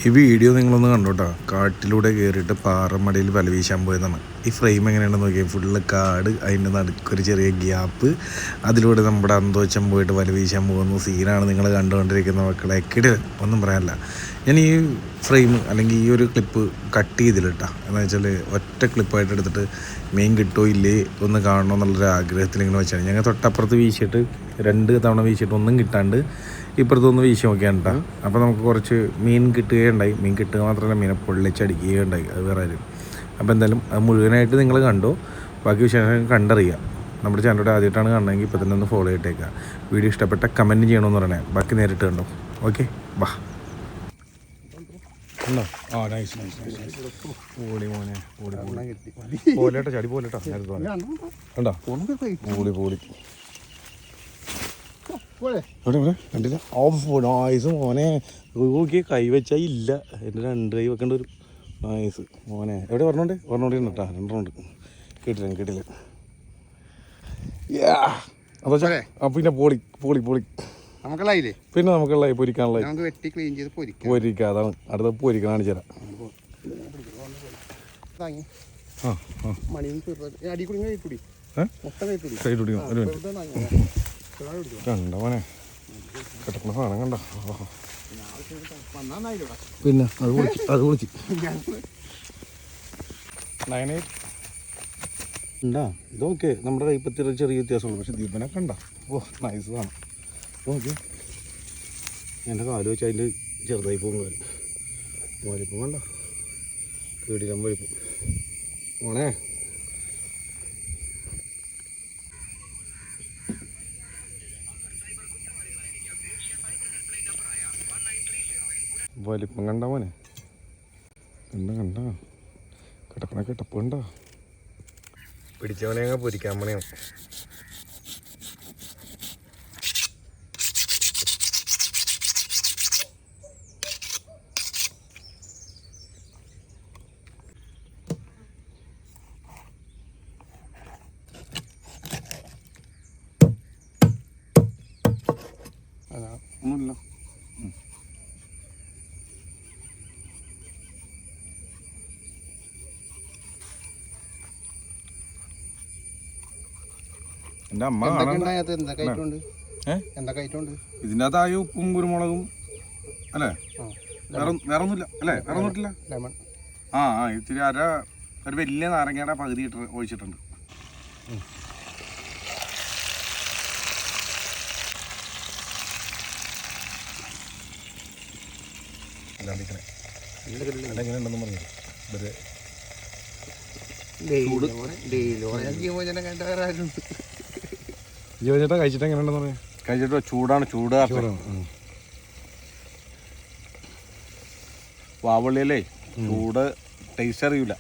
ഈ വീഡിയോ നിങ്ങളൊന്ന് കണ്ടോട്ടോ. കാട്ടിലൂടെ കയറിയിട്ട് പാറമടയിൽ വല വീശാൻ പോയതാണ്. ഈ ഫ്രെയിം എങ്ങനെയാണെന്ന് നോക്കിയാൽ ഫുള്ള് കാട്, അതിൻ്റെ നടുക്കൊരു ചെറിയ ഗ്യാപ്പ്, അതിലൂടെ നമ്മുടെ അന്തോച്ചം പോയിട്ട് വല വീശാൻ പോകുന്ന സീനാണ് നിങ്ങൾ കണ്ടുകൊണ്ടിരിക്കുന്ന മക്കളെ. കിടിൽ, ഒന്നും പറയാനില്ല. ഞാൻ ഈ ഫ്രെയിം അല്ലെങ്കിൽ ഈ ഒരു ക്ലിപ്പ് കട്ട് ചെയ്തിലിട്ടാ എന്ന് വെച്ചാൽ ഒറ്റ ക്ലിപ്പായിട്ട് എടുത്തിട്ട് മീൻ കിട്ടുമോ ഇല്ലേ ഒന്ന് കാണണം എന്നുള്ളൊരു ആഗ്രഹത്തിൽ ഇങ്ങനെ വെച്ചാണ്. ഞങ്ങൾ തൊട്ടപ്പുറത്ത് വീശിയിട്ട് 2 തവണ വീശിയിട്ട് ഒന്നും കിട്ടാണ്ട് ഇപ്പുറത്തൊന്ന് വീശി നോക്കിയാണ് കേട്ടോ. അപ്പോൾ നമുക്ക് കുറച്ച് മീൻ കിട്ടുകയുണ്ടായി. മീൻ കിട്ടുക മാത്രമല്ല, മീനെ പൊള്ളിച്ചടിക്കുകയുണ്ടായി. അത് വേറെ ആരും. അപ്പോൾ എന്തായാലും അത് മുഴുവനായിട്ട് നിങ്ങൾ കണ്ടോ, ബാക്കി വിശേഷം കണ്ടറിയാം. നമ്മുടെ ചാനലിലൂടെ ആദ്യമായിട്ടാണ് കാണണമെങ്കിൽ ഇപ്പോൾ തന്നെ ഒന്ന് ഫോളോ ചെയ്തേക്കാം. വീഡിയോ ഇഷ്ടപ്പെട്ട കമൻറ്റ് ചെയ്യണമെന്ന് പറയണേ. ബാക്കി നേരിട്ട് കണ്ടോ. ഓക്കെ, വാ. ഉണ്ടോ? ആ, നൈസ് നൈസ് നൈസ്. ഓടി മോനെ, ഓടി പോലെട്ടോ, ചടി പോലെട്ടോ. കണ്ടോ? പോളി പോളി. ഇവിടെ കണ്ടില്ല. ഓഫ് നൈസ് മോനെ. നോക്കി കൈ വെച്ചാൽ ഇല്ല. എൻ്റെ 2 കൈ വെക്കേണ്ട ഒരു നൈസ് മോനെ. എവിടെ പറഞ്ഞോണ്ട് കേട്ടോ. 2 ഉണ്ട്. കേട്ടില്ല. അപ്പോൾ പിന്നെ പോളി നമുക്കുള്ളതില്ലേ, പിന്നെ നമുക്കുള്ള പൊരിക്കാനുള്ള പൊരിക്കാം. അതാണ് അടുത്ത പൊരിക്കാൻ കാണിച്ചു തരാം. കണ്ട മോനെ, കിടക്കുന്ന സാധനം കണ്ട. പിന്നെ അത് വിളിച്ച് ഉണ്ടാ. ഇതൊക്കെ നമ്മുടെ കൈപ്പത്തിയുടെ ചെറിയ വ്യത്യാസമുള്ളൂ. പക്ഷെ ദീപനെ കണ്ട. ഓ, നൈസ് ആണ്. ഓക്കെ, എൻ്റെ കാല് വെച്ച് അതിൻ്റെ ചെറുതായി പോകും. വലിപ്പം വേണ്ട, വീടിലും വലിപ്പം മോനെ. വലിപ്പം കണ്ട മോനെ, കണ്ട കിടപ്പ് കണ്ട. പിടിച്ചവനെ അങ്ങ് പൊരിക്കാൻ പണിയാണ്. ഒന്നുമില്ല. എൻ്റെ അമ്മ ഇതിൻ്റെ അകത്തായ ഉപ്പും കുരുമുളകും അല്ലേ, വേറെ ഒന്നുമില്ല അല്ലേ, വേറെ ഒന്നുമില്ല. ഇത്തിരി ഒരു വലിയ നാരങ്ങയുടെ പകുതി ഒഴിച്ചിട്ടുണ്ട്. എങ്ങനെയുണ്ടെന്ന് പറഞ്ഞു ജീവചേട്ടാ കഴിച്ചിട്ട് എങ്ങനെയുണ്ടെന്ന് പറഞ്ഞു. കഴിച്ചിട്ട് ചൂട് വാവള്ളിയല്ലേ, ചൂട് ടേസ്റ്റ് അറിയില്ല.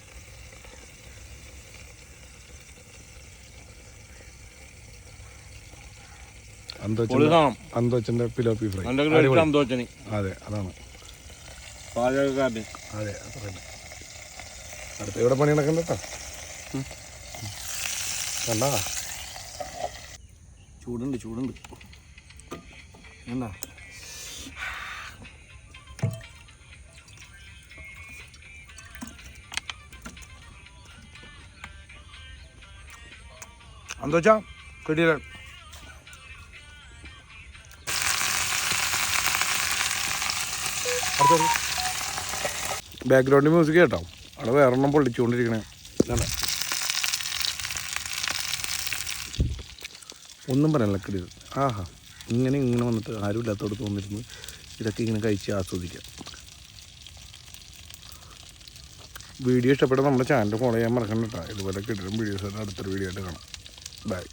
അന്തോച്ചൻ്റെ പിലോപ്പി ഫ്രൈ. അതെ, അതാണ് പാചകക്കാരൻ. അതെ, അത്ര അടുത്ത ഇവിടെ പണി നടക്കണ്ട കേട്ടോ. കണ്ടാ ചൂടുണ്ട് എന്താ. എന്തോച്ചാ കിട്ടിയില്ല. ബാക്ക്ഗ്രൗണ്ട് മ്യൂസിക് കേട്ടോ. അവിടെ വേറെണ്ണം പൊള്ളിച്ചുകൊണ്ടിരിക്കണേ. ഒന്നും പറയാനില്ല, കിടിൽ. ഇങ്ങനെ വന്നിട്ട് ആരും ഇല്ലാത്തടത്ത് വന്നിരുന്ന് ഇതൊക്കെ ഇങ്ങനെ കഴിച്ച് ആസ്വദിക്കാം. വീഡിയോ ഇഷ്ടപ്പെട്ട നമ്മുടെ ചാനൽ ഫോളോ ചെയ്യാൻ മറക്കണ്ട കേട്ടോ. ഇതുപോലെ കിടിലും വീഡിയോസ് അടുത്തൊരു വീഡിയോ ആയിട്ട് കാണാം. ബൈ.